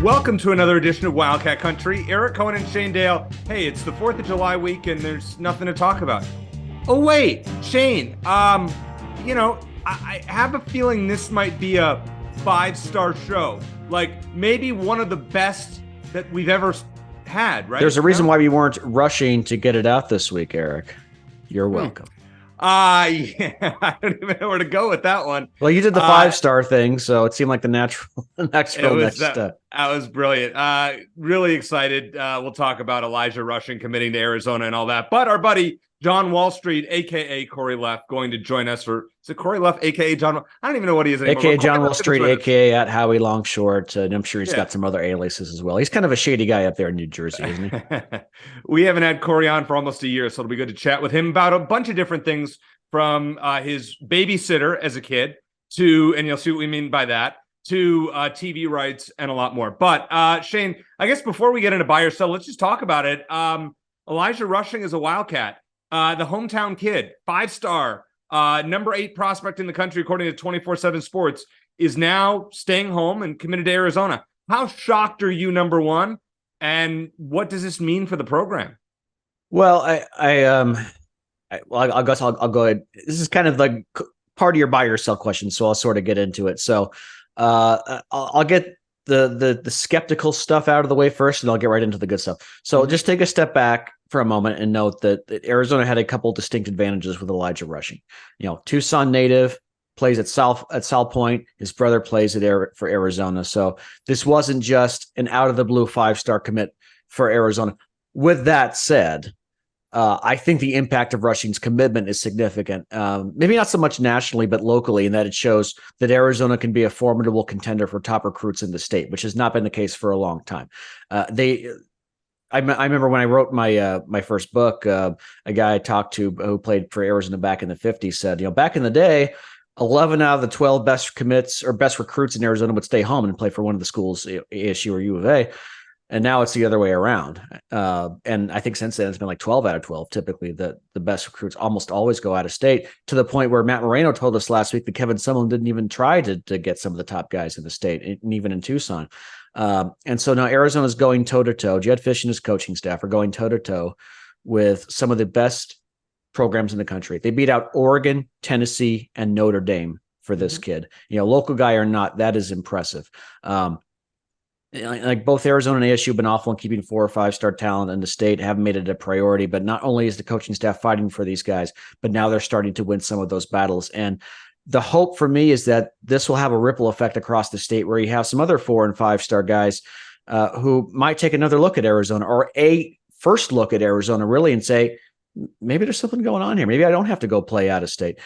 Welcome to another edition of Wildcat Country. Eric Cohen and Shane Dale. Hey, it's the 4th of July week and there's nothing to talk about. Oh, wait, Shane, I have a feeling this might be a 5-star show. Like maybe one of the best that we've ever had, right? There's a reason why we weren't rushing to get it out this week, Eric. You're welcome. Yeah, I don't even know where to go with that one. Well, you did the 5-star thing, so it seemed like the natural next step. That was brilliant. Really excited. We'll talk about Elijah Rushing committing to Arizona and all that. But our buddy JohnWallStreet, a.k.a. Corey Leff, going to join us for, is it Corey Leff, a.k.a. John? I don't even know what he is anymore. A.k.a. JohnWallStreet, a.k.a. at Howie Longshort. And I'm sure he's got some other aliases as well. He's kind of a shady guy up there in New Jersey, isn't he? We haven't had Corey on for almost a year, so it'll be good to chat with him about a bunch of different things from his babysitter as a kid to, and you'll see what we mean by that, to TV rights and a lot more. But Shane, I guess before we get into buy or sell, let's just talk about it. Elijah Rushing is a Wildcat. The hometown kid, 5-star, number 8 prospect in the country, according to 24/7 Sports, is now staying home and committed to Arizona. How shocked are you, number one? And what does this mean for the program? Well, I guess I'll go ahead. This is kind of like part of your buy or sell question, so I'll sort of get into it. So I'll get the skeptical stuff out of the way first, and I'll get right into the good stuff. So just take a step back for a moment and note that Arizona had a couple distinct advantages with Elijah Rushing. Tucson native, plays at Salpointe. His brother plays for Arizona. So this wasn't just an out of the blue 5-star commit for Arizona. With that said, I think the impact of Rushing's commitment is significant. Maybe not so much nationally, but locally, in that it shows that Arizona can be a formidable contender for top recruits in the state, which has not been the case for a long time. I remember when I wrote my first book, a guy I talked to who played for Arizona back in the 50s said, back in the day, 11 out of the 12 best commits or best recruits in Arizona would stay home and play for one of the schools, ASU or U of A. And now it's the other way around. And I think since then, it's been like 12 out of 12. Typically, the best recruits almost always go out of state, to the point where Matt Moreno told us last week that Kevin Sumlin didn't even try to get some of the top guys in the state, and even in Tucson. And so now Arizona's going toe-to-toe. Jed Fish and his coaching staff are going toe-to-toe with some of the best programs in the country. They beat out Oregon, Tennessee, and Notre Dame for this kid. Local guy or not, that is impressive. Like both Arizona and ASU have been awful in keeping 4 or 5-star talent in the state, haven't made it a priority. But not only is the coaching staff fighting for these guys, but now they're starting to win some of those battles. And the hope for me is that this will have a ripple effect across the state, where you have some other 4 and 5-star guys who might take another look at Arizona, or a first look at Arizona, really, and say, maybe there's something going on here. Maybe I don't have to go play out of state.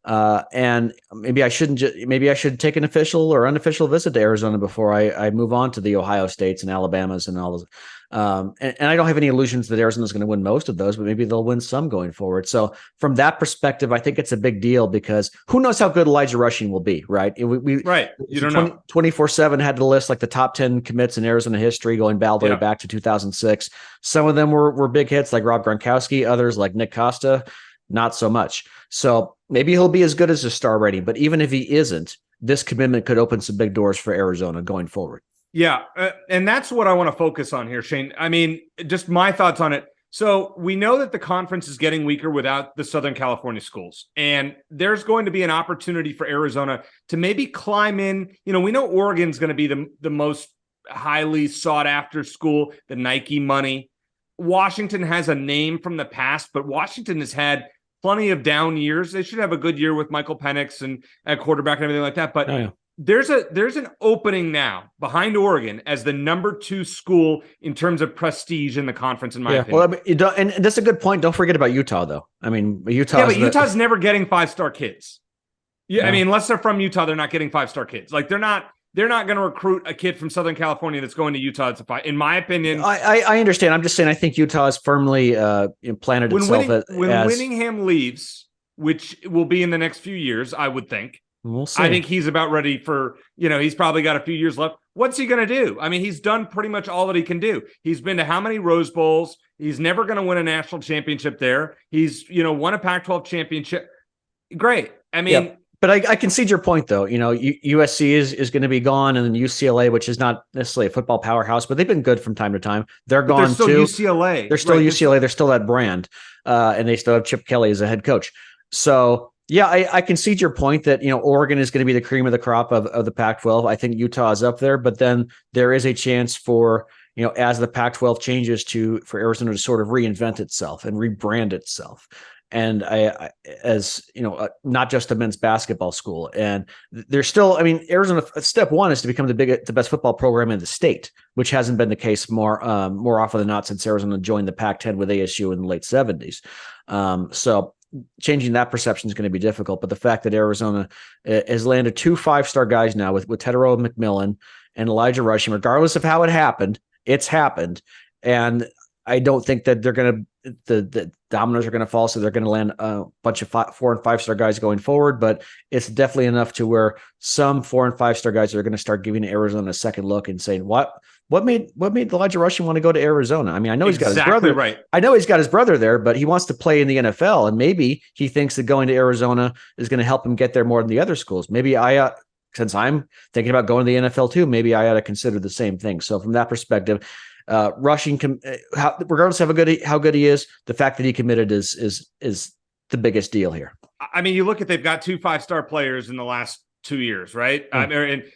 And maybe I shouldn't. Maybe I should take an official or unofficial visit to Arizona before I move on to the Ohio States and Alabamas and all those. And I don't have any illusions that Arizona is going to win most of those, but maybe they'll win some going forward. So from that perspective, I think it's a big deal, because who knows how good Elijah Rushing will be, right? Right. You don't know. 24/7 had to list like the top 10 commits in Arizona history, going all the way back to 2006. Some of them were big hits, like Rob Gronkowski. Others, like Nick Costa, not so much. So maybe he'll be as good as a star rating, but even if he isn't, this commitment could open some big doors for Arizona going forward. Yeah, and that's what I want to focus on here, Shane. I mean, just my thoughts on it. So we know that the conference is getting weaker without the Southern California schools, and there's going to be an opportunity for Arizona to maybe climb in. We know Oregon's going to be the most highly sought after school, the Nike money. Washington has a name from the past, but Washington has had plenty of down years. They should have a good year with Michael Penix and at quarterback and everything like that. But there's an opening now behind Oregon as the number 2 school in terms of prestige in the conference, in my opinion. Well, and that's a good point. Don't forget about Utah, though. I mean, Utah's never getting 5-star kids. Yeah, no. I mean, unless they're from Utah, they're not getting 5-star kids. Like they're not going to recruit a kid from Southern California that's going to Utah to 5. In my opinion, I understand. I'm just saying I think Utah has firmly implanted itself when Winningham leaves, which will be in the next few years, I would think. We'll see. I think he's about ready for, he's probably got a few years left. What's he going to do? I mean, he's done pretty much all that he can do. He's been to how many Rose Bowls? He's never going to win a national championship there. He's, won a Pac-12 championship. Great. I mean, But I concede your point, though. USC is going to be gone, and then UCLA, which is not necessarily a football powerhouse, but they've been good from time to time. They're But gone they're still too. UCLA. They're still Right. UCLA. They're still that brand, and they still have Chip Kelly as a head coach. So yeah, I concede your point that Oregon is going to be the cream of the crop of the Pac-12. I think Utah is up there, but then there is a chance for as the Pac-12 changes for Arizona to sort of reinvent itself and rebrand itself. And not just a men's basketball school. And there's still, Arizona, step one is to become the best football program in the state, which hasn't been the case more often than not since Arizona joined the Pac-10 with ASU in the late 70s. So changing that perception is going to be difficult. But the fact that Arizona has landed 2 5-star guys now with Tedero McMillan and Elijah Rushing, regardless of how it happened, it's happened. And I don't think that they're going to the dominoes are going to fall, so they're going to land a bunch of 4 and 5-star guys going forward. But it's definitely enough to where some 4 and 5-star guys are going to start giving Arizona a second look and saying, what made Elijah Rushing want to go to Arizona? I know he's got his brother. Right. I know he's got his brother there, but he wants to play in the NFL, and maybe he thinks that going to Arizona is going to help him get there more than the other schools. Maybe since I'm thinking about going to the NFL too, maybe I ought to consider the same thing. So from that perspective, Rushing, regardless of how good he is, the fact that he committed is the biggest deal here. You look at, they've got 2 5-star players in the last 2 years, right?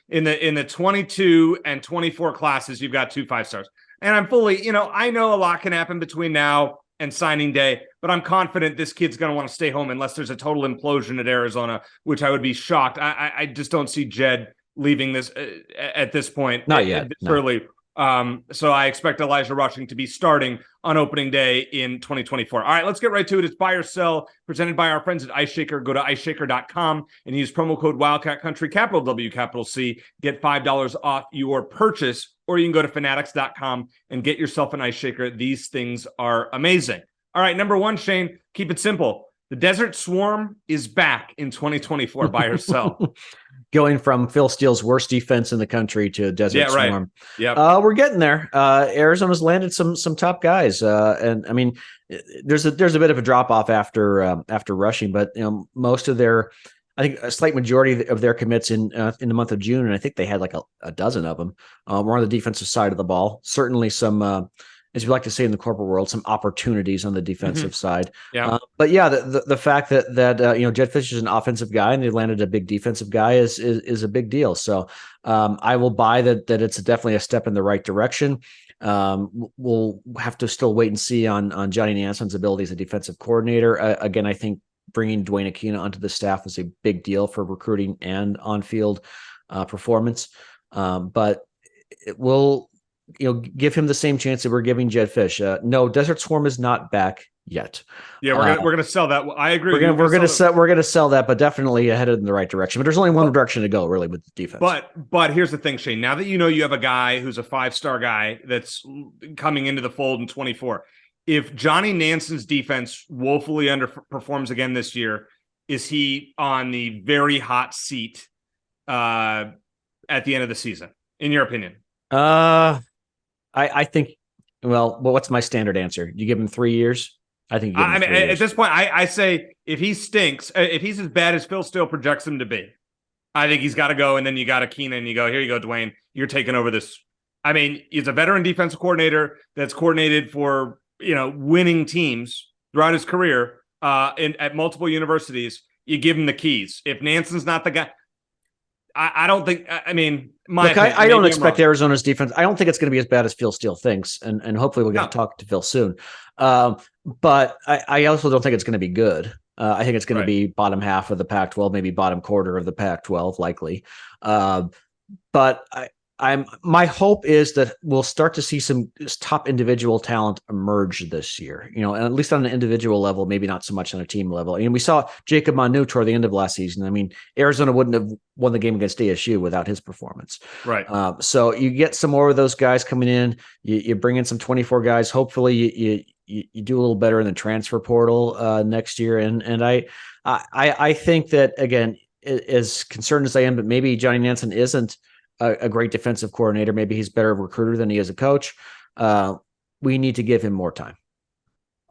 In the 22 and 24 classes, you've got 2 5-stars, and I'm fully, I know a lot can happen between now and signing day, but I'm confident this kid's going to want to stay home unless there's a total implosion at Arizona, which I would be shocked. I just don't see Jed leaving this at this point. Not yet. This early. So I expect Elijah Rushing to be starting on opening day in 2024. All right, let's get right to it. It's Buy or Sell, presented by our friends at Ice Shaker. Go to iceshaker.com and use promo code Wildcat Country, capital W, capital C. Get $5 off your purchase, or you can go to fanatics.com and get yourself an Ice Shaker. These things are amazing. All right, number one, Shane, keep it simple. The Desert Swarm is back in 2024. Buy or sell. Going from Phil Steele's worst defense in the country to Desert Swarm. Yeah, we're getting there. Arizona's landed some top guys, and there's a bit of a drop off after Rushing, but most of their, I think a slight majority of their commits in the month of June, and I think they had like a dozen of them, were on the defensive side of the ball. Certainly some. As we like to say in the corporate world, some opportunities on the defensive side. Yeah. But yeah, the fact that Jedd Fisch is an offensive guy and they landed a big defensive guy is a big deal. So I will buy that it's definitely a step in the right direction. We'll have to still wait and see on Johnny Nanson's ability as a defensive coordinator. Again, I think bringing Dwayne Aquina onto the staff was a big deal for recruiting and on-field performance. But it will give him the same chance that we're giving Jedd Fisch. No, Desert Swarm is not back yet. Yeah, we're gonna sell that. I agree. We're gonna sell that, but definitely headed in the right direction. But there's only one direction to go, really, with the defense. But here's the thing, Shane. Now that you have a guy who's a 5-star guy that's coming into the fold in 24, if Johnny Nanson's defense woefully underperforms again this year, is he on the very hot seat at the end of the season? In your opinion? I think. Well, what's my standard answer? You give him 3 years. I think. At this point, I say if he stinks, if he's as bad as Phil Steele projects him to be, I think he's got to go. And then you got Aquina, and you go, here you go, Dwayne, you're taking over this. He's a veteran defensive coordinator that's coordinated for winning teams throughout his career at multiple universities. You give him the keys. If Nanson's not the guy, I don't think. I don't expect Arizona's defense. I don't think it's going to be as bad as Phil Steele thinks, and hopefully we're going to talk to Phil soon. But I also don't think it's going to be good. I think it's going to be bottom half of the Pac-12, maybe bottom quarter of the Pac-12, likely. But my hope is that we'll start to see some top individual talent emerge this year, and at least on an individual level, maybe not so much on a team level. And we saw Jacob Manu toward the end of last season. Arizona wouldn't have won the game against ASU without his performance. Right. So you get some more of those guys coming in, you bring in some 24 guys. Hopefully you do a little better in the transfer portal next year. And I think that, again, as concerned as I am, but maybe Johnny Nanson isn't a great defensive coordinator. Maybe he's better recruiter than he is a coach. We need to give him more time.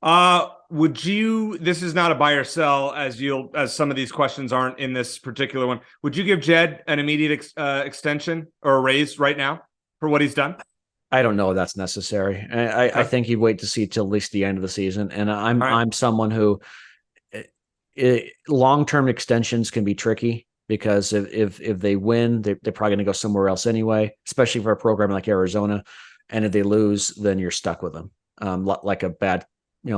Would you, this is not a buy or sell as some of these questions aren't in this particular one. Would you give Jed an immediate extension or a raise right now for what he's done? I don't know if that's necessary. I think he'd wait to see till at least the end of the season. And I'm someone who long-term extensions can be tricky because if they win, they're probably going to go somewhere else anyway, especially for a program like Arizona. And if they lose, then you're stuck with them, like a bad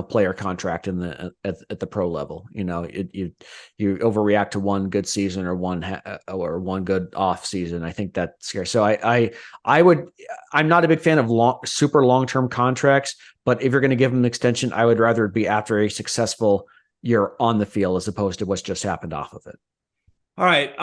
player contract in at the pro level. You overreact to one good season or one good off season. I think that's scary. So I'm not a big fan of super long-term contracts, but if you're going to give them an extension, I would rather it be after a successful year on the field as opposed to what's just happened off of it. All right.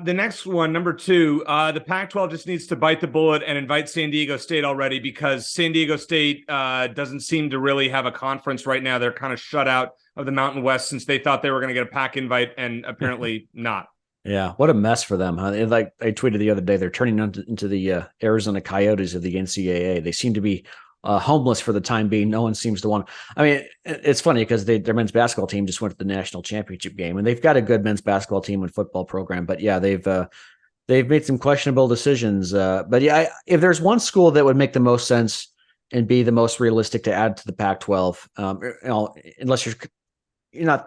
The next one, number 2, the Pac-12 just needs to bite the bullet and invite San Diego State already, because San Diego State doesn't seem to really have a conference right now. They're kind of shut out of the Mountain West since they thought they were going to get a Pac invite, and apparently not. Yeah, what a mess for them, huh? Like I tweeted the other day, they're turning into the Arizona Coyotes of the NCAA. They seem to be homeless for the time being. No one seems to want. I mean, it's funny because their men's basketball team just went to the national championship game, and they've got a good men's basketball team and football program. But yeah, they've made some questionable decisions. But yeah, if there's one school that would make the most sense and be the most realistic to add to the Pac-12, unless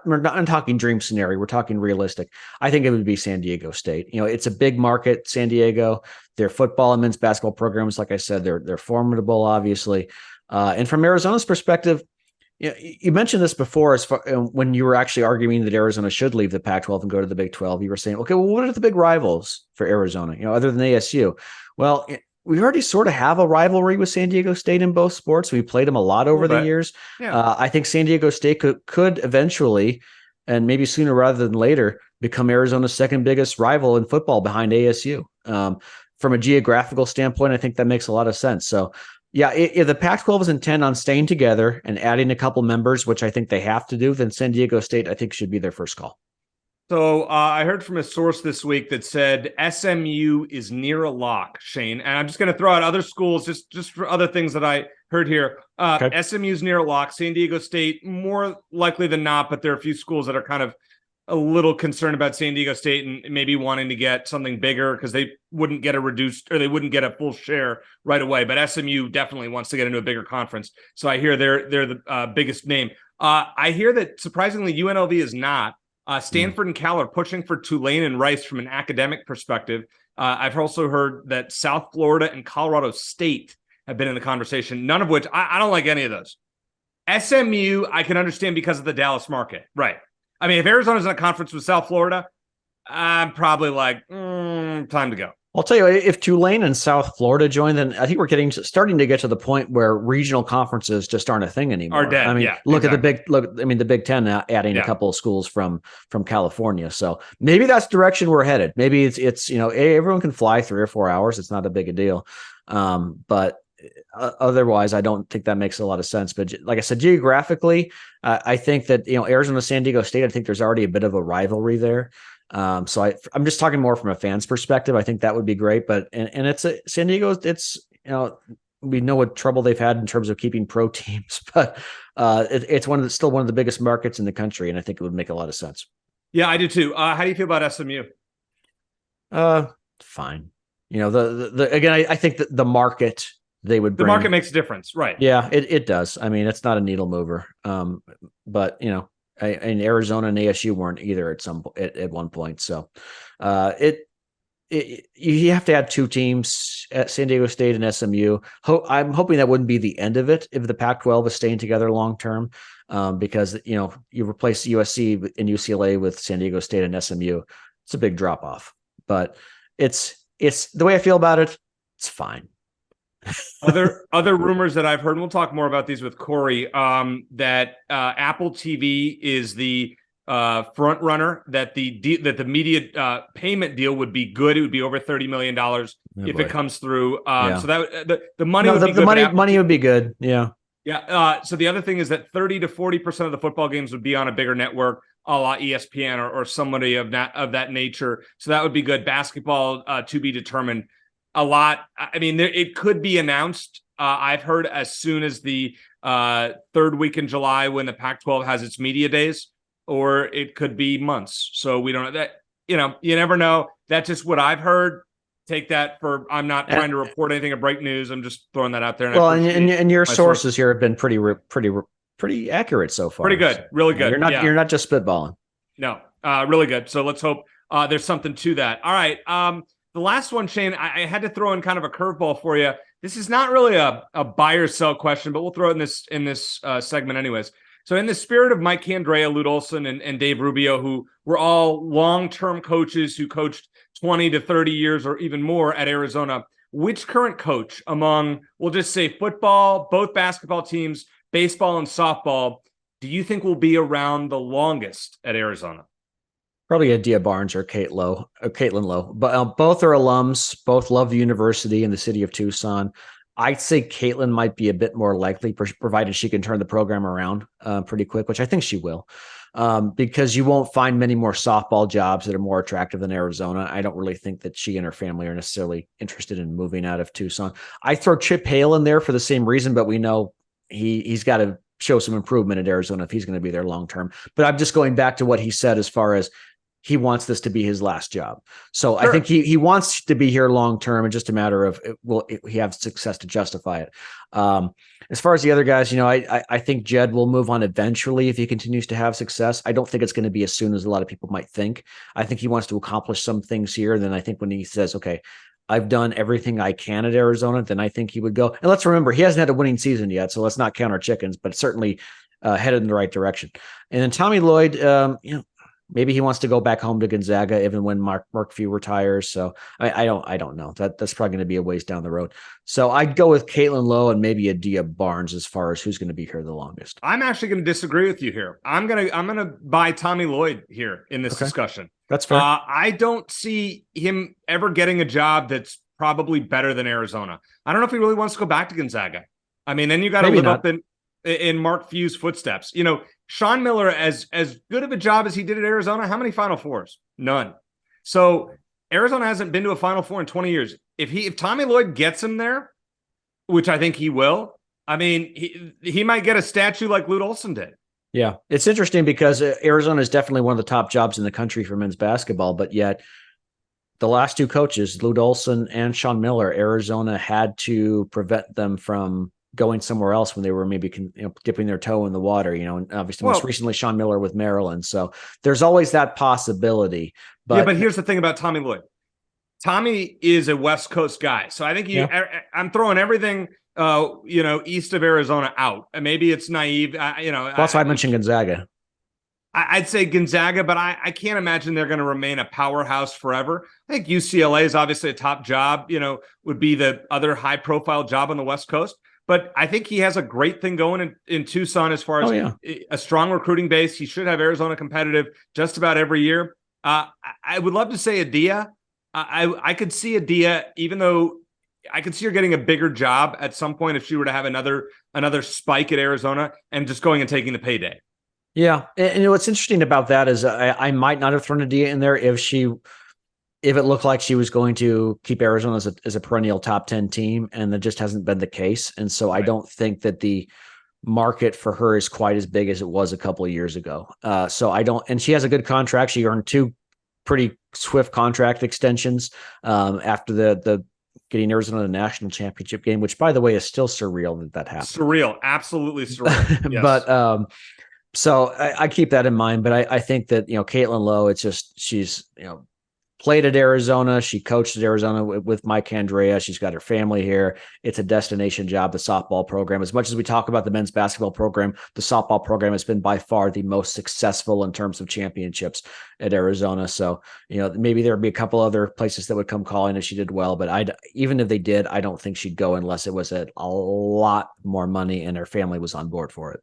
we're not talking dream scenario, we're talking realistic. I think it would be San Diego State. It's a big market, San Diego. Their football and men's basketball programs, like I said, they're formidable, obviously. And from Arizona's perspective, you mentioned this before, when you were actually arguing that Arizona should leave the Pac-12 and go to the Big 12. You were saying, okay, well, what are the big rivals for Arizona? Other than ASU. Well, we already sort of have a rivalry with San Diego State in both sports. We played them a lot over the years. Yeah. I think San Diego State could eventually, and maybe sooner rather than later, become Arizona's second biggest rival in football behind ASU. From a geographical standpoint, I think that makes a lot of sense. So, yeah, if the Pac-12 is intent on staying together and adding a couple members, which I think they have to do, then San Diego State, I think, should be their first call. So I heard from a source this week that said SMU is near a lock, Shane. And I'm just going to throw out other schools just for other things that I heard here. Okay. SMU is near a lock. San Diego State, more likely than not, but there are a few schools that are kind of a little concerned about San Diego State and maybe wanting to get something bigger because they wouldn't get they wouldn't get a full share right away. But SMU definitely wants to get into a bigger conference. So I hear they're the biggest name. I hear that surprisingly UNLV is not. Stanford and Cal are pushing for Tulane and Rice from an academic perspective. I've also heard that South Florida and Colorado State have been in the conversation, none of which I don't like any of those. SMU, I can understand because of the Dallas market. Right. I mean, if Arizona's in a conference with South Florida, I'm probably like, time to go. I'll tell you, if Tulane and South Florida join, then I think we're starting to get to the point where regional conferences just aren't a thing anymore. Are dead. I mean, yeah, look exactly. At the Big Ten adding a couple of schools from California. So maybe that's the direction we're headed. Maybe it's everyone can fly 3 or 4 hours. It's not a big a deal. But otherwise, I don't think that makes a lot of sense. But like I said, geographically, I think that Arizona, San Diego State, I think there's already a bit of a rivalry there. So I'm just talking more from a fan's perspective. I think that would be great, but it's San Diego. It's we know what trouble they've had in terms of keeping pro teams, but it's still one of the biggest markets in the country, and I think it would make a lot of sense. Yeah, I do too. How do you feel about SMU? Fine. Again, I think that the market they would bring, the market makes a difference, right? Yeah, it does. I mean, it's not a needle mover, but and Arizona and ASU weren't either at one point. So you have to add 2 teams at San Diego State and SMU. I'm hoping that wouldn't be the end of it if the Pac-12 is staying together long term, because you replace USC and UCLA with San Diego State and SMU. It's a big drop off, but it's the way I feel about it. It's fine. Other rumors that I've heard, and we'll talk more about these with Corey, that Apple TV is the front runner, that the media payment deal would be good. It would be over $30 million if it comes through. So that the money would be good. Money would be good. Yeah. Yeah. So the other thing is that 30 to 40% of the football games would be on a bigger network, a la ESPN or somebody of that nature. So that would be good. Basketball to be determined. A lot. I mean, it could be announced I've heard as soon as the third week in July when the Pac-12 has its media days, or it could be months. So we don't know that, you never know. That's just what I've heard. Take that I'm not trying to report anything or break news. I'm just throwing that out there. And your sources here have been pretty accurate so far. Pretty good. Really good. You're not just spitballing. No, really good. So let's hope there's something to that. All right. The last one, Shane, I had to throw in kind of a curveball for you. This is not really a buy or sell question, but we'll throw it in this segment anyways. So in the spirit of Mike Candrea, Lute Olson, and Dave Rubio, who were all long-term coaches who coached 20 to 30 years or even more at Arizona, which current coach among, we'll just say football, both basketball teams, baseball and softball, do you think will be around the longest at Arizona? Probably Adia Barnes or Caitlin Lowe. But both are alums. Both love the university and the city of Tucson. I'd say Caitlin might be a bit more likely, provided she can turn the program around pretty quick, which I think she will, because you won't find many more softball jobs that are more attractive than Arizona. I don't really think that she and her family are necessarily interested in moving out of Tucson. I throw Chip Hale in there for the same reason, but we know he's got to show some improvement at Arizona if he's going to be there long term. But I'm just going back to what he said as far as he wants this to be his last job. So sure. I think he wants to be here long term, and just a matter of will he have success to justify it. As far as the other guys, I think Jed will move on eventually if he continues to have success. I don't think it's going to be as soon as a lot of people might think. I think he wants to accomplish some things here. Then I think when he says, okay, I've done everything I can at Arizona, then I think he would go. And let's remember, he hasn't had a winning season yet, so let's not count our chickens, but certainly headed in the right direction. And then Tommy Lloyd, maybe he wants to go back home to Gonzaga, even when Mark Few retires. So I don't know. That's probably going to be a ways down the road. So I'd go with Caitlin Lowe and maybe Adia Barnes as far as who's going to be here the longest. I'm actually going to disagree with you here. I'm gonna buy Tommy Lloyd here in this discussion. That's fair. I don't see him ever getting a job that's probably better than Arizona. I don't know if he really wants to go back to Gonzaga. I mean, then you got to live up in Mark Few's footsteps. Sean Miller, as good of a job as he did at Arizona, how many Final Fours? None. So Arizona hasn't been to a Final Four in 20 years. If Tommy Lloyd gets him there, which I think he will, I mean, he might get a statue like Lute Olson did. Yeah, it's interesting because Arizona is definitely one of the top jobs in the country for men's basketball, but yet the last two coaches, Lute Olson and Sean Miller, Arizona had to prevent them from going somewhere else when they were maybe dipping their toe in the water, and obviously most recently Sean Miller with Maryland. So there's always that possibility. But here's the thing about Tommy Lloyd. Tommy is a West Coast guy. So I think I'm throwing everything, east of Arizona out. And maybe it's naive. That's why I mentioned Gonzaga. I'd say Gonzaga, but I can't imagine they're going to remain a powerhouse forever. I think UCLA is obviously a top job, would be the other high profile job on the West Coast. But I think he has a great thing going in Tucson as far as a strong recruiting base. He should have Arizona competitive just about every year. I would love to say Adia. I could see Adia, even though I could see her getting a bigger job at some point if she were to have another spike at Arizona and just going and taking the payday. Yeah. And what's interesting about that is I might not have thrown Adia in there if it looked like she was going to keep Arizona as a perennial top 10 team, and that just hasn't been the case. And so I don't think that the market for her is quite as big as it was a couple of years ago. And she has a good contract. She earned 2 pretty swift contract extensions after the getting Arizona the national championship game, which by the way is still surreal that happened. Surreal. Absolutely surreal. Yes. But, so I keep that in mind, but I think that, Caitlin Lowe, it's just, she's, played at Arizona. She coached at Arizona with Mike Candrea. She's got her family here. It's a destination job, the softball program. As much as we talk about the men's basketball program, the softball program has been by far the most successful in terms of championships at Arizona. So, maybe there would be a couple other places that would come calling if she did well, but even if they did, I don't think she'd go unless it was a lot more money and her family was on board for it.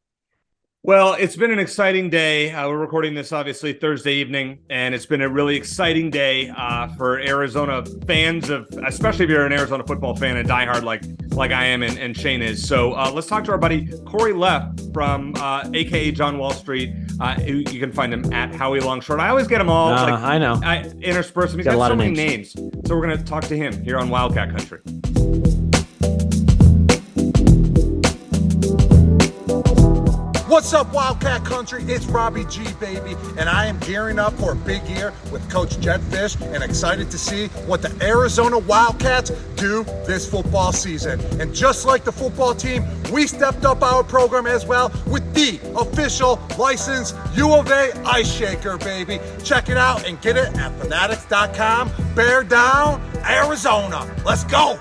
Well, it's been an exciting day. We're recording this obviously Thursday evening, and it's been a really exciting day for Arizona fans especially if you're an Arizona football fan and diehard like I am and Shane is. So let's talk to our buddy Corey Leff from AKA JohnWallStreet. You can find him at Howie Longshort. I always get them all. I know. I intersperse them. He's got so many names. So we're going to talk to him here on Wildcat Country. What's up, Wildcat Country? It's Robbie G, baby, and I am gearing up for a big year with Coach Jed Fish and excited to see what the Arizona Wildcats do this football season. And just like the football team, we stepped up our program as well with the official licensed U of A Ice Shaker, baby. Check it out and get it at fanatics.com. Bear down, Arizona. Let's go.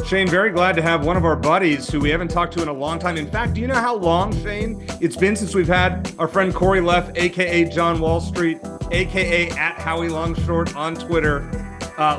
Shane, very glad to have one of our buddies who we haven't talked to in a long time. In fact, do you know how long, Shane, it's been since we've had our friend Corey Leff, a.k.a. JohnWallStreet, a.k.a. at Howie Longshort on Twitter,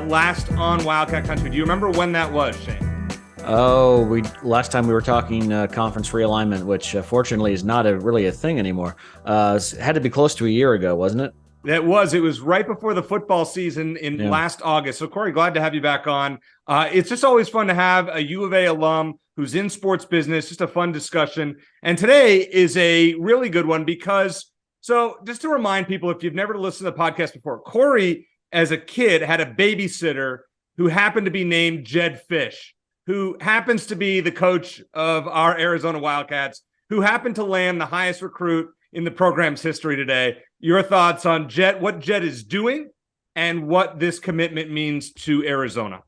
last on Wildcat Country? Do you remember when that was, Shane? Oh, last time we were talking conference realignment, which fortunately is not really a thing anymore. It had to be close to a year ago, wasn't it? It was right before the football season in last August. So, Corey, glad to have you back on. It's just always fun to have a U of A alum who's in sports business, just a fun discussion. And today is a really good one because, so just to remind people, if you've never listened to the podcast before, Corey, as a kid, had a babysitter who happened to be named Jed Fish, who happens to be the coach of our Arizona Wildcats, who happened to land the highest recruit in the program's history today. Your thoughts on Jed, what Jed is doing, and what this commitment means to Arizona?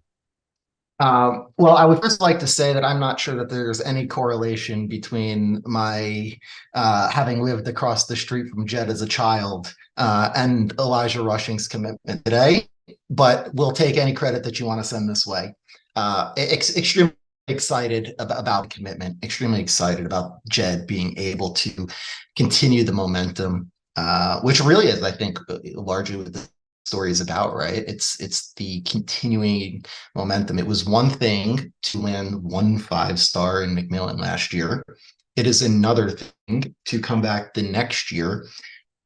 Well, I would first like to say that I'm not sure that there's any correlation between my having lived across the street from Jed as a child and Elijah Rushing's commitment today, but we'll take any credit that you want to send this way. Extremely excited about commitment, extremely excited about Jed being able to continue the momentum, which really is, I think, largely what the story is about, right? It's the continuing momentum. It was one thing to land 1 5-star in McMillan last year. It is another thing to come back the next year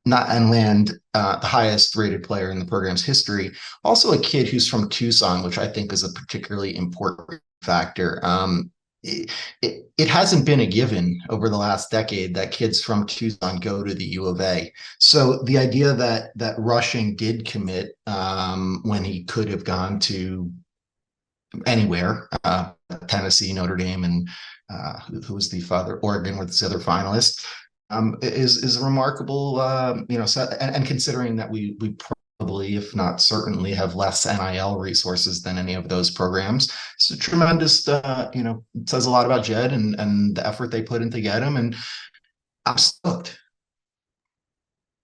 and land the highest rated player in the program's history. Also a kid who's from Tucson, which I think is a particularly important factor. It hasn't been a given over the last decade that kids from Tucson go to the U of A. So the idea that Rushing did commit when he could have gone to anywhere, Tennessee, Notre Dame, and who was the father, Oregon was the other finalist, is a remarkable, and considering that we probably, if not certainly, have less NIL resources than any of those programs. It's a tremendous, it says a lot about Jed and the effort they put in to get him. And I'm stoked.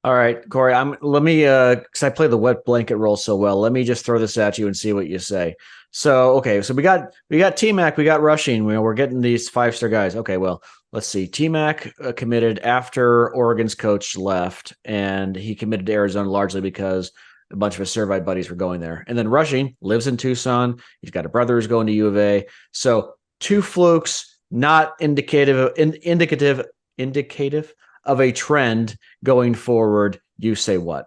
All right, Corey, let me, because I play the wet blanket role so well, let me just throw this at you and see what you say. So, okay, so we got T-Mac, we got Rushing, we're getting these 5-star guys. Okay, well, let's see. T-Mac committed after Oregon's coach left, and he committed to Arizona largely because a bunch of his Servite buddies were going there. And then Rushing lives in Tucson. He's got a brother who's going to U of A. So 2 flukes, not indicative of a trend going forward. You say what?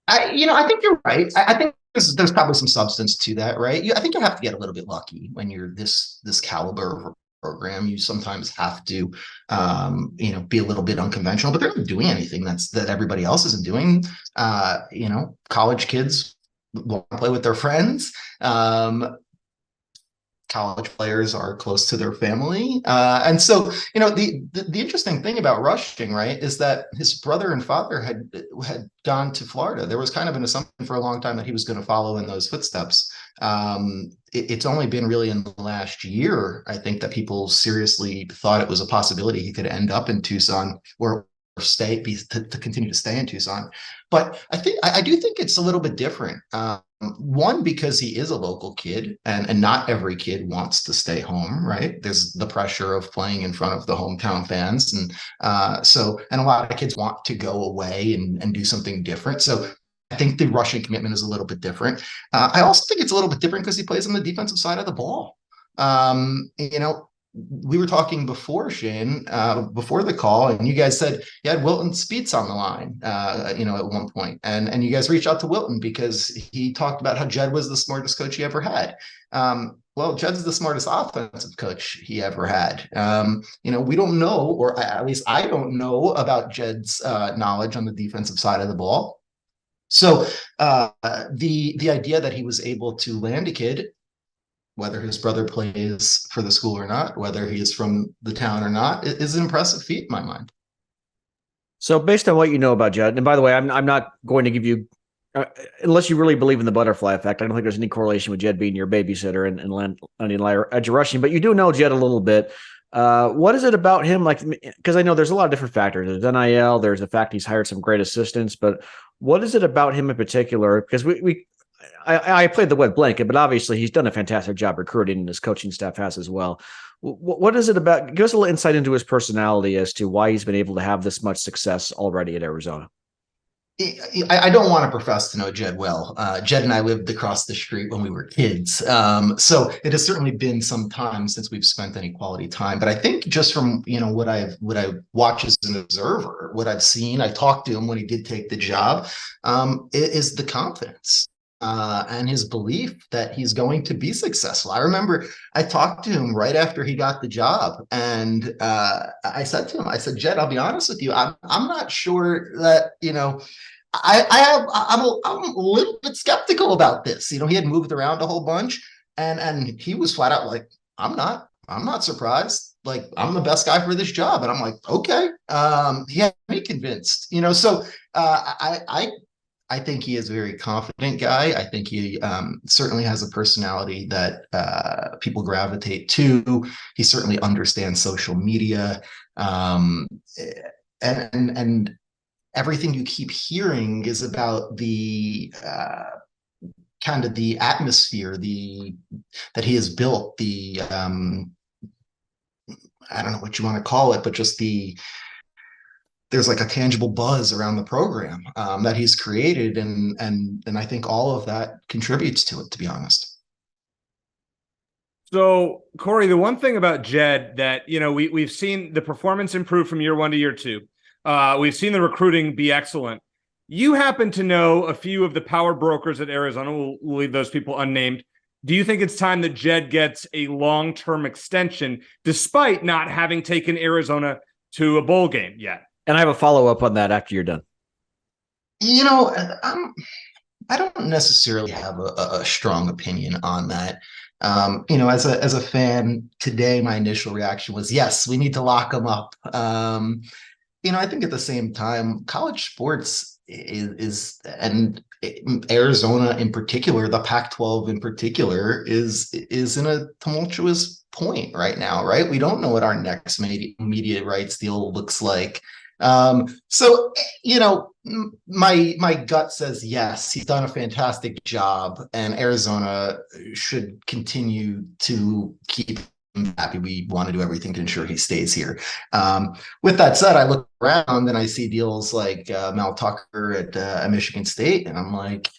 I think you're right. I think there's probably some substance to that, right? I think you have to get a little bit lucky when you're this caliber of program. You sometimes have to be a little bit unconventional, but they're not doing anything that everybody else isn't doing. College kids want to play with their friends. College players are close to their family, and so the interesting thing about Rushing, right, is that his brother and father had gone to Florida. There was kind of an assumption for a long time that he was going to follow in those footsteps. It's only been really in the last year, I think, that people seriously thought it was a possibility he could end up in Tucson or to continue to stay in Tucson. But I do think it's a little bit different. One, because he is a local kid, and not every kid wants to stay home, right? There's the pressure of playing in front of the hometown fans, and a lot of kids want to go away and do something different. So I think the Rushing commitment is a little bit different. I also think it's a little bit different because he plays on the defensive side of the ball. We were talking before, Shane, before the call, and you guys said you had Wilton Speets on the line, at one point, and you guys reached out to Wilton because he talked about how Jed was the smartest coach he ever had. Well, Jed's the smartest offensive coach he ever had. We don't know, or at least I don't know about Jed's knowledge on the defensive side of the ball. So the idea that he was able to land a kid, whether his brother plays for the school or not, whether he is from the town or not, is an impressive feat in my mind. So based on what you know about Jed, and by the way, I'm not going to give you, unless you really believe in the butterfly effect, I don't think there's any correlation with Jed being your babysitter and edge rushing, but you do know Jed a little bit. What is it about him? Like, because I know there's a lot of different factors. There's NIL, there's the fact he's hired some great assistants, but what is it about him in particular? Because I played the wet blanket, but obviously he's done a fantastic job recruiting, and his coaching staff has as well. What is it about? Give us a little insight into his personality as to why he's been able to have this much success already at Arizona. I don't want to profess to know Jed well. Jed and I lived across the street when we were kids. So it has certainly been some time since we've spent any quality time. But I think just from, what I watch as an observer, what I've seen, I talked to him when he did take the job, is the confidence. And his belief that he's going to be successful. I remember I talked to him right after he got the job, and I said to him, I said, Jed, I'll be honest with you, I'm not sure that, I'm a little bit skeptical about this. He had moved around a whole bunch, and he was flat out like, I'm not surprised. Like, I'm the best guy for this job. And I'm like, okay. He had me convinced, so I think he is a very confident guy. I think he certainly has a personality that people gravitate to. He certainly understands social media, and everything you keep hearing is about the kind of the atmosphere that he has built. The I don't know what you want to call it, but just there's like a tangible buzz around the program that he's created, and I think all of that contributes to it, to be honest. So, Corey, the one thing about Jed that we've seen the performance improve from year 1 to year 2. We've seen the recruiting be excellent. You happen to know a few of the power brokers at Arizona. We'll leave those people unnamed. Do you think it's time that Jed gets a long-term extension, despite not having taken Arizona to a bowl game yet? And I have a follow-up on that after you're done. I don't necessarily have a strong opinion on that. As a fan today, my initial reaction was, yes, we need to lock him up. I think at the same time, college sports is and Arizona in particular, the Pac-12 in particular, is in a tumultuous point right now, right? We don't know what our next media rights deal looks like. So, my gut says yes, he's done a fantastic job, and Arizona should continue to keep him happy. We want to do everything to ensure he stays here. With that said, I look around and I see deals like Mel Tucker at Michigan State, and I'm like,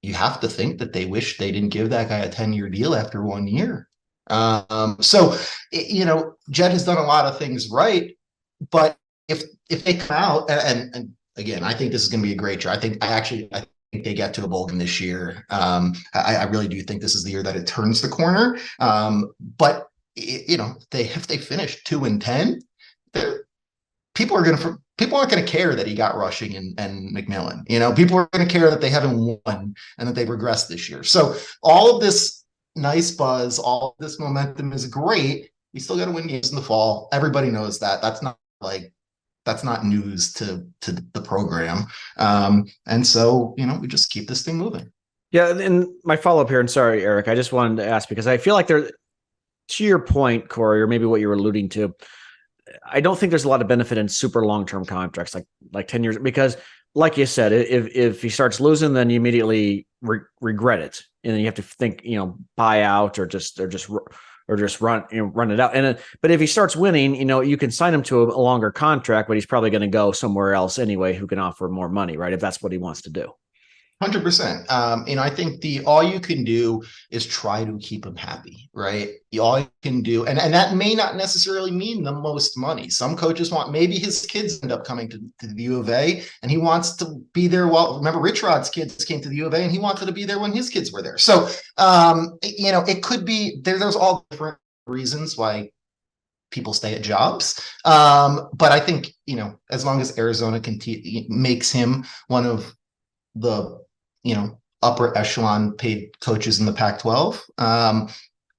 you have to think that they wish they didn't give that guy a 10-year deal after 1 year. So, Jed has done a lot of things right, but if they come out, and again, I think this is going to be a great year. I think they get to a bowl game this year. I really do think this is the year that it turns the corner. But if they finish 2-10, people aren't going to care that he got Rushing and McMillan. People are going to care that they haven't won and that they regressed this year. So all of this nice buzz, all of this momentum is great. We still got to win games in the fall. Everybody knows that. That's not news to the program. And so, we just keep this thing moving. Yeah. And my follow-up here, and sorry, Eric, I just wanted to ask, because I feel like to your point, Corey, or maybe what you were alluding to, I don't think there's a lot of benefit in super long-term contracts, like 10 years, because like you said, if he starts losing, then you immediately regret it. And then you have to think, buy out or just run it out. But if he starts winning, you can sign him to a longer contract, but he's probably going to go somewhere else anyway who can offer more money, right? If that's what he wants to do. 100%. I think all you can do is try to keep him happy, right? All you can do, and that may not necessarily mean the most money. Some coaches maybe his kids end up coming to the U of A, and he wants to be there. Well, remember Rich Rod's kids came to the U of A, and he wanted to be there when his kids were there. So, it could be there's all different reasons why people stay at jobs. But I think, as long as Arizona makes him one of the upper echelon paid coaches in the Pac-12,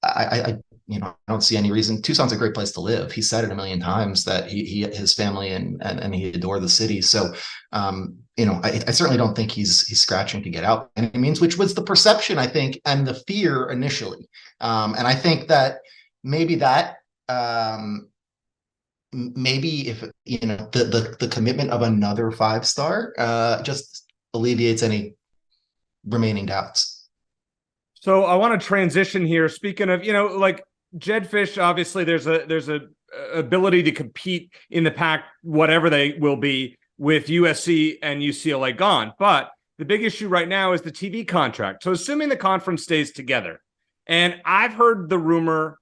I I don't see any reason. Tucson's a great place to live. He said it a million times that his family and he adored the city. So, I certainly don't think he's scratching to get out by any means, which was the perception, I think, and the fear initially. And I think that maybe maybe if the commitment of another 5-star just alleviates any remaining doubts. So I want to transition here. Speaking of, like Jedd Fisch, obviously there's a ability to compete in the pack, whatever they will be, with USC and UCLA gone. But the big issue right now is the TV contract. So assuming the conference stays together, and I've heard the rumor,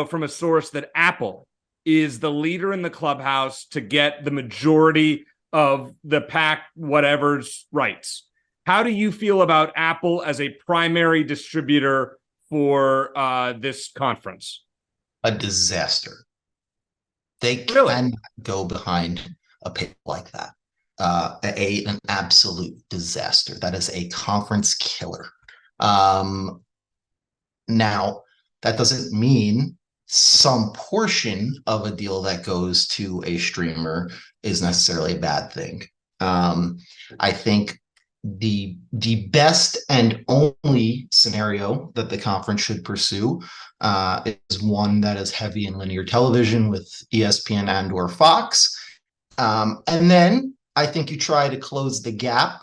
from a source that Apple is the leader in the clubhouse to get the majority of the pack whatever's rights. How do you feel about Apple as a primary distributor for this conference? A disaster. They cannot go behind a pick like that. An absolute disaster. That is a conference killer. Now, that doesn't mean some portion of a deal that goes to a streamer is necessarily a bad thing. I think the best and only scenario that the conference should pursue is one that is heavy in linear television with ESPN and or Fox. And then I think you try to close the gap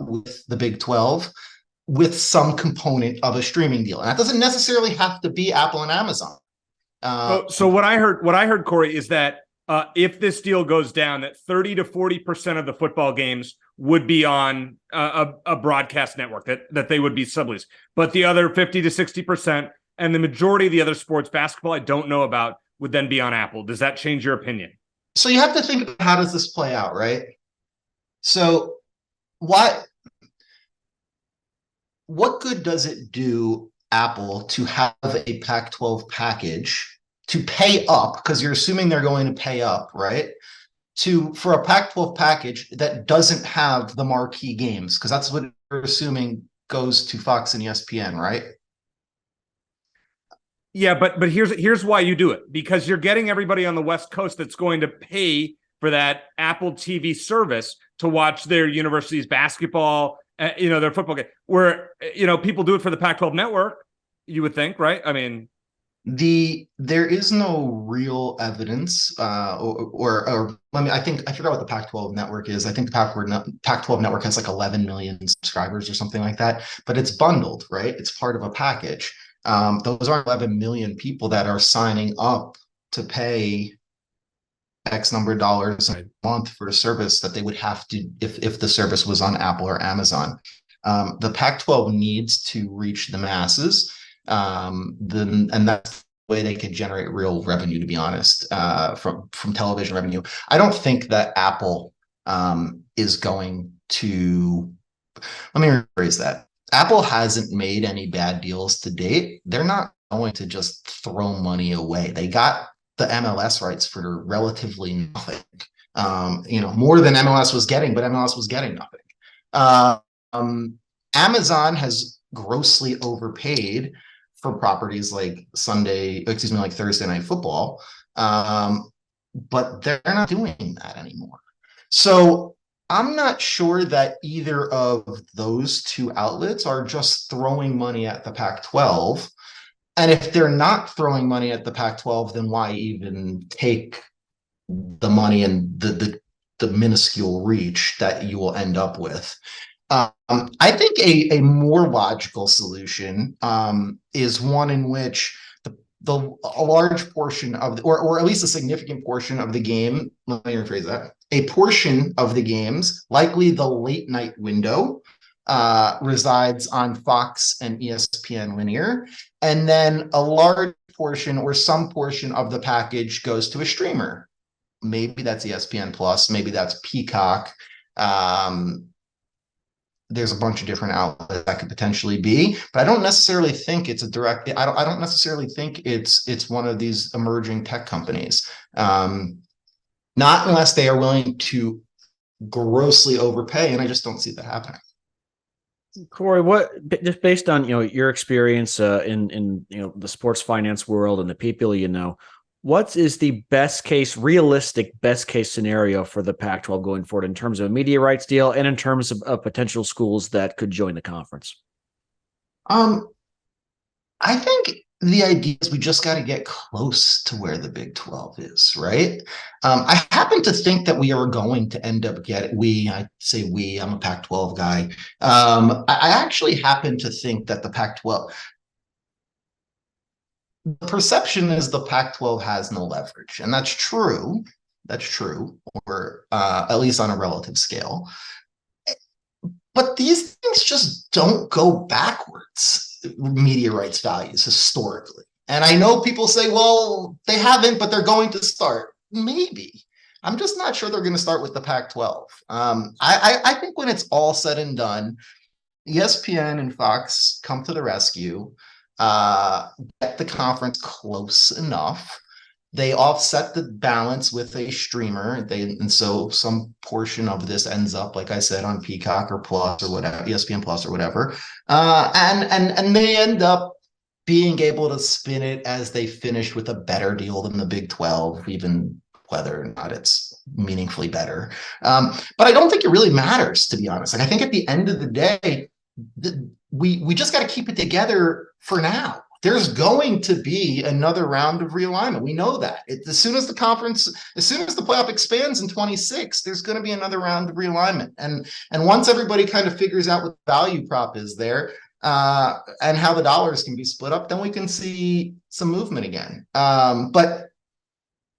with the Big 12 with some component of a streaming deal. And that doesn't necessarily have to be Apple and Amazon. So what I heard, Corey, is that if this deal goes down, that 30 to 40% of the football games would be on a broadcast network, that they would be subleased. But the other 50 to 60% and the majority of the other sports, basketball I don't know about, would then be on Apple. Does that change your opinion? So you have to think about how does this play out, right? So what good does it do Apple to have a Pac-12 package to pay up, because you're assuming they're going to pay up, right? For a Pac-12 package that doesn't have the marquee games, because that's what you're assuming goes to Fox and ESPN, right? Yeah, but here's why you do it, because you're getting everybody on the West Coast that's going to pay for that Apple TV service to watch their university's basketball, their football game, where people do it for the Pac-12 network, you would think, right? I mean, there is no real evidence, I forgot what the Pac-12 network is. I think the Pac-12 network has like 11 million subscribers or something like that, but it's bundled, right? It's part of a package. Those aren't 11 million people that are signing up to pay X number of dollars a month for a service that they would have to if the service was on Apple or Amazon. The Pac-12 needs to reach the masses, and that's the way they can generate real revenue, to be honest, from television revenue. I don't think that Apple is going to. Let me rephrase that. Apple hasn't made any bad deals to date. They're not going to just throw money away. They got the MLS rights for relatively nothing. More than MLS was getting, but MLS was getting nothing. Amazon has grossly overpaid for properties like Thursday Night Football, but they're not doing that anymore. So I'm not sure that either of those two outlets are just throwing money at the Pac-12. And if they're not throwing money at the Pac-12, then why even take the money and the minuscule reach that you will end up with? I think a more logical solution is one in which a large portion of, or at least a significant portion of the game, let me rephrase that, a portion of the games, likely the late night window, resides on Fox and ESPN linear, and then a large portion or some portion of the package goes to a streamer. Maybe that's ESPN Plus, maybe that's Peacock. There's a bunch of different outlets that could potentially be, but I don't necessarily think it's a direct. I don't necessarily think it's one of these emerging tech companies. Not unless they are willing to grossly overpay, and I just don't see that happening. Corey, what just based on your experience in the sports finance world and the people what is the realistic best case scenario for the Pac-12 going forward in terms of a media rights deal and in terms of potential schools that could join the conference? I think the idea is we just got to get close to where the Big 12 is, right? I happen to think that we are going to end up I'm a Pac-12 guy. I actually happen to think that the Pac-12, the perception is the Pac-12 has no leverage, and that's true. That's true, or at least on a relative scale. But these things just don't go backwards, media rights values historically. And I know people say, well, they haven't, but they're going to start. Maybe. I'm just not sure they're going to start with the Pac-12. I think when it's all said and done, ESPN and Fox come to the rescue, get the conference close enough. They offset the balance with a streamer. And so some portion of this ends up, like I said, on Peacock or Plus or whatever, ESPN Plus or whatever. And they end up being able to spin it as they finish with a better deal than the Big 12, even whether or not it's meaningfully better. But I don't think it really matters, to be honest. Like, I think at the end of the day, we just got to keep it together for now. There's going to be another round of realignment. We know that. As soon as the playoff expands in 26, there's going to be another round of realignment. And once everybody kind of figures out what the value prop is there, and how the dollars can be split up, then we can see some movement again. But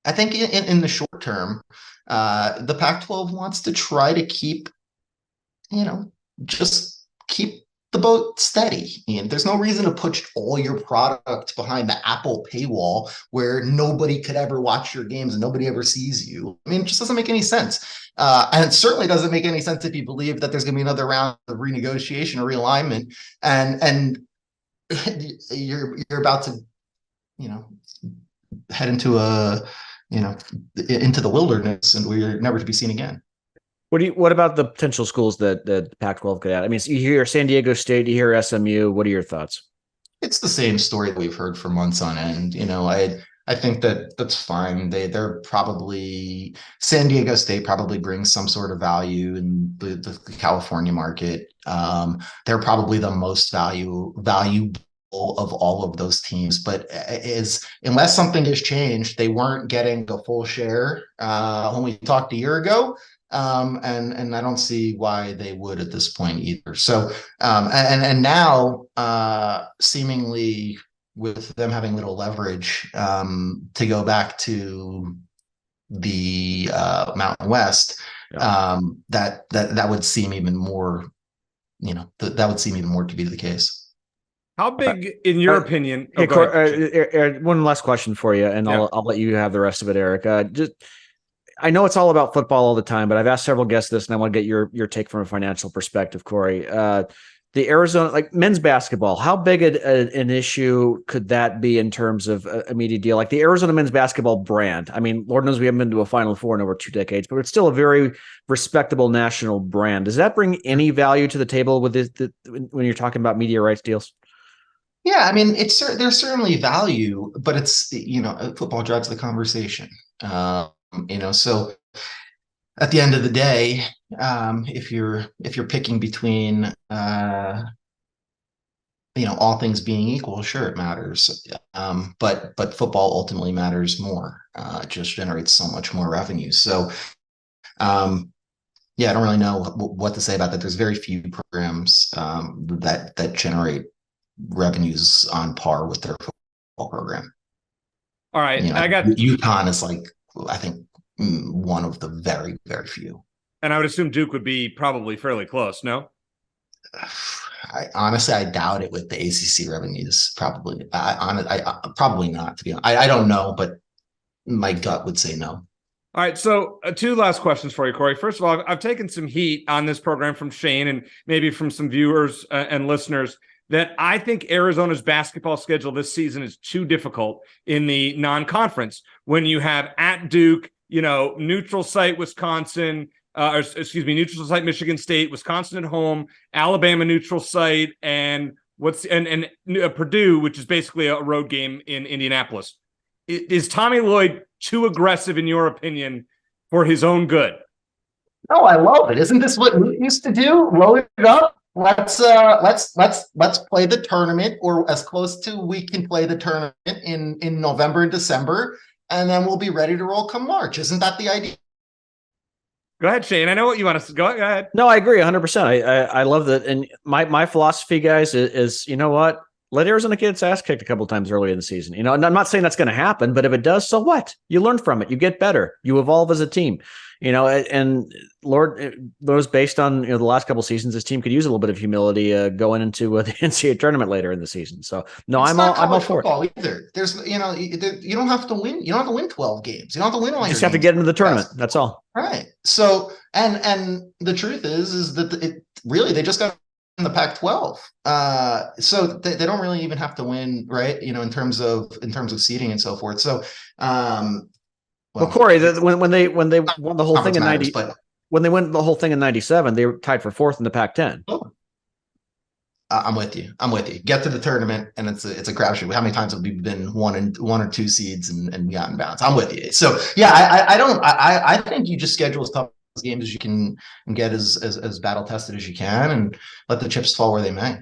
I think in the short term, the Pac-12 wants to try to keep, just keep the boat steady. And there's no reason to push all your product behind the Apple paywall where nobody could ever watch your games and nobody ever sees you. I mean, it just doesn't make any sense. And it certainly doesn't make any sense if you believe that there's going to be another round of renegotiation or realignment, and you're about to, head into into the wilderness, and we're never to be seen again. What about the potential schools that the Pac-12 could add? I mean, you hear San Diego State, you hear SMU. What are your thoughts? It's the same story that we've heard for months on end. I think that's fine. They're probably, San Diego State probably brings some sort of value in the California market. They're probably the most valuable of all of those teams, but unless something has changed, they weren't getting a full share when we talked a year ago. And I don't see why they would at this point either. So, and now, seemingly with them having little leverage, to go back to the Mountain West, that would seem even more, that would seem even more to be the case. How big, in your opinion? One last question for you, and I'll let you have the rest of it, Eric. I know it's all about football all the time, but I've asked several guests this, and I want to get your take from a financial perspective, Corey. The Arizona, men's basketball, how big an issue could that be in terms of a media deal? Like the Arizona men's basketball brand. I mean, Lord knows we haven't been to a Final Four in over 2 decades, but it's still a very respectable national brand. Does that bring any value to the table with when you're talking about media rights deals? Yeah, I mean, there's certainly value, but it's, football drives the conversation. So at the end of the day, if you're picking between, all things being equal, sure, it matters. But football ultimately matters more. It just generates so much more revenue. So, I don't really know what to say about that. There's very few programs that generate revenues on par with their football program. All right, I got UConn is I think one of the very, very few. And I would assume Duke would be probably fairly close, no? I doubt it with the ACC revenues. Probably, probably not. To be honest, I don't know, but my gut would say no. All right, so 2 last questions for you, Corey. First of all, I've taken some heat on this program from Shane and maybe from some viewers and listeners that I think Arizona's basketball schedule this season is too difficult in the non-conference when you have at Duke, neutral site Wisconsin, neutral site Michigan State, Wisconsin at home, Alabama neutral site, and Purdue, which is basically a road game in Indianapolis. Is Tommy Lloyd too aggressive in your opinion for his own good? No, I love it. Isn't this what we used to do? Load it up. Let's play the tournament, or as close to we can play the tournament in November and December, and then we'll be ready to roll come March. Isn't that the idea? Go ahead, Shane. I know what you want to go ahead. No, I agree 100%. I love that. And my philosophy, guys, is you know what? Let Arizona get its ass kicked a couple times early in the season. You know, and I'm not saying that's going to happen, but if it does, so what? You learn from it. You get better. You evolve as a team. You know, and Lord, those based on the last couple of seasons, this team could use a little bit of humility going into the NCAA tournament later in the season. So no, I'm all for it. Either. There's you don't have to win. You don't have to win 12 games. You don't have to win all. You just have to get into the tournament. That's all. Right. So and the truth is that they just got in the Pac-12. So they don't really even have to win, right? In terms of seeding and so forth. So. Well, Corey, when they won the whole thing in 90, when they won the whole thing in 97, they were tied for 4th in the Pac-10. Oh. I'm with you. Get to the tournament, and it's a crapshoot. How many times have we been one or two seeds and gotten bounced? I'm with you. So yeah, I think you just schedule as tough games as you can and get as battle tested as you can, and let the chips fall where they may.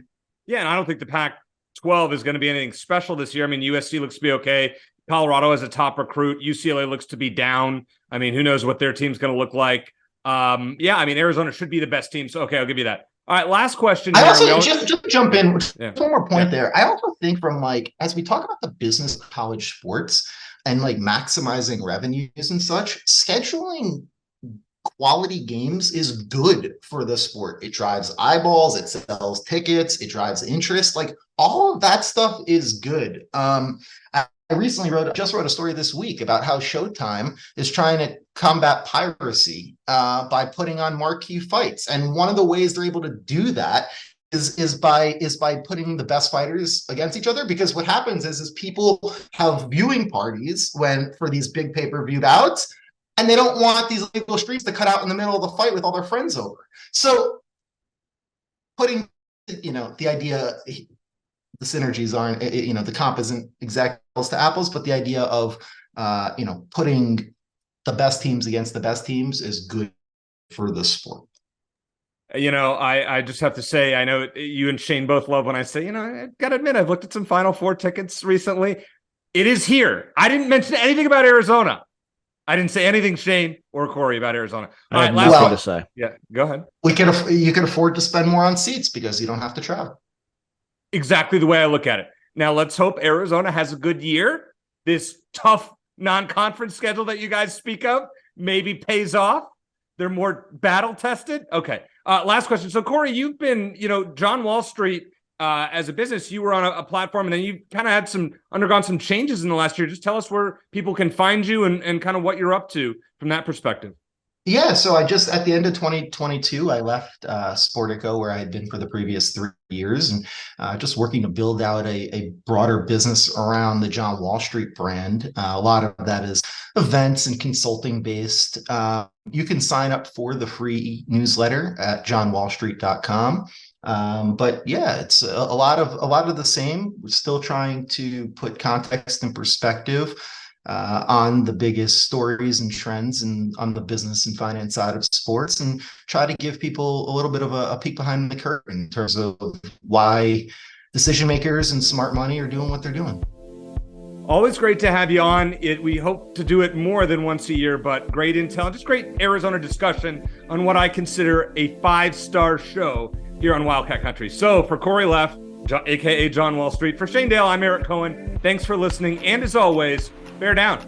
Yeah, and I don't think the Pac-12 is going to be anything special this year. I mean, USC looks to be okay. Colorado has a top recruit. UCLA looks to be down. I mean, who knows what their team's going to look like. Arizona should be the best team. So, okay, I'll give you that. All right, last question. I also, just jump in. One more point there. I also think from as we talk about the business of college sports and maximizing revenues and such, scheduling quality games is good for the sport. It drives eyeballs, it sells tickets, it drives interest. All of that stuff is good. I recently wrote a story this week about how Showtime is trying to combat piracy by putting on marquee fights, and one of the ways they're able to do that is by putting the best fighters against each other. Because what happens is people have viewing parties for these big pay-per-view bouts, and they don't want these illegal streams to cut out in the middle of the fight with all their friends over. So putting the idea. The synergies aren't, the comp isn't exact apples to apples, but the idea of, putting the best teams against the best teams is good for the sport. I just have to say, I know you and Shane both love when I say, I got to admit, I've looked at some Final Four tickets recently. It is here. I didn't mention anything about Arizona. I didn't say anything, Shane or Corey, about Arizona. All right, last one to say. Yeah, go ahead. You can afford to spend more on seats because you don't have to travel. Exactly the way I look at it. Now, let's hope Arizona has a good year. This tough non-conference schedule that you guys speak of maybe pays off. They're more battle-tested. Okay. Last question. So, Corey, you've been, JohnWallStreet as a business. You were on a platform, and then you kind of had undergone some changes in the last year. Just tell us where people can find you and kind of what you're up to from that perspective. Yeah, so I just, at the end of 2022, I left Sportico, where I had been for the previous 3 years, and just working to build out a broader business around the JohnWallStreet brand. A lot of that is events and consulting based. You can sign up for the free newsletter at JohnWallStreet.com. But yeah, it's a lot of the same. We're still trying to put context and perspective on the biggest stories and trends and on the business and finance side of sports, and try to give people a little bit of a peek behind the curtain in terms of why decision makers and smart money are doing what they're doing. Always great to have you on. We hope to do it more than once a year, but great intel, just great Arizona discussion on what I consider a 5-star show here on Wildcat Country. So for Corey Leff, aka JohnWallStreet, for Shane Dale, I'm Eric Cohen. Thanks for listening, and as always, bear down.